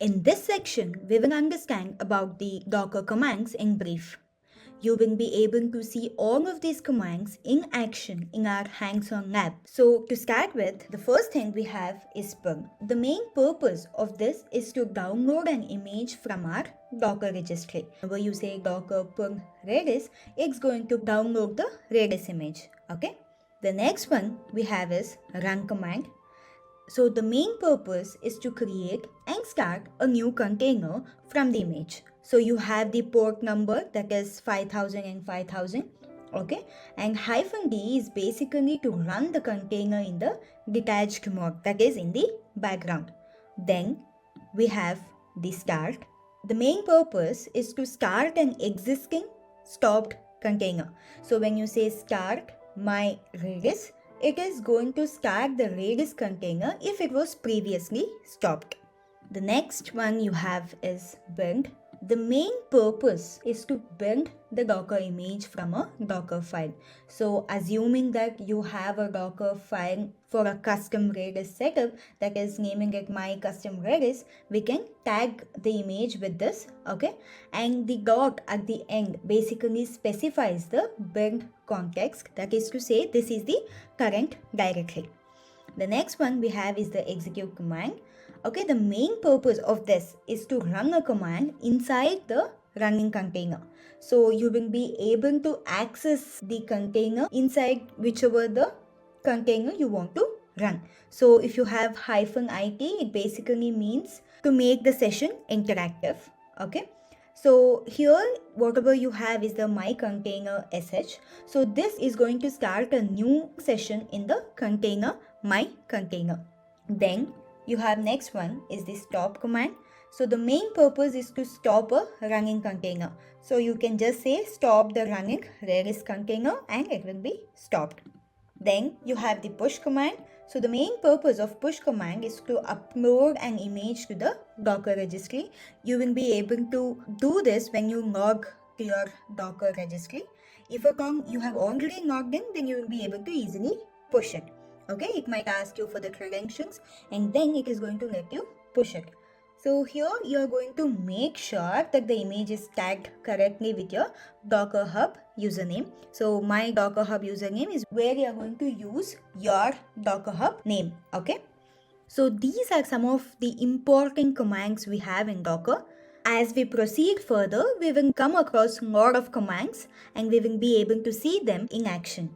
In this section, we will understand about the Docker commands in brief. You will be able to see all of these commands in action in our hands-on lab. So to start with, the first thing we have is ping. The main purpose of this is to download an image from our Docker registry. Whenever you say Docker ping Redis, it's going to download the Redis image. Okay. The next one we have is run command. So the main purpose is to create and start a new container from the image. So you have the port number, that is 5000 and 5000, okay, and -d is basically to run the container in the detached mode, that is in the background. Then we have the start. The main purpose is to start an existing stopped container. So when you say start my Redis, it is going to start the Redis container if it was previously stopped. The next one you have is build. The main purpose is to build the Docker image from a Docker file. So assuming that you have a Docker file for a custom Redis setup, that is naming it my custom Redis, we can tag the image with this, okay? And the dot at the end basically specifies the build context, that is to say this is the current directory. The next one we have is the execute command. Okay, the main purpose of this is to run a command inside the running container. So you will be able to access the container inside whichever the container you want to run. So if you have -it, it basically means to make the session interactive. Okay. So here whatever you have is the my container sh. So this is going to start a new session in the container my container. Then you have next one is the stop command. So the main purpose is to stop a running container. So you can just say stop the running Redis container and it will be stopped. Then you have the push command. So the main purpose of push command is to upload an image to the Docker registry. You will be able to do this when you log to your Docker registry. If you have already logged in, then you will be able to easily push it. Okay, it might ask you for the credentials and then it is going to let you push it. So here you are going to make sure that the image is tagged correctly with your Docker Hub username. So my Docker Hub username is where you are going to use your Docker Hub name. Okay. So these are some of the important commands we have in Docker. As we proceed further, we will come across a lot of commands and we will be able to see them in action.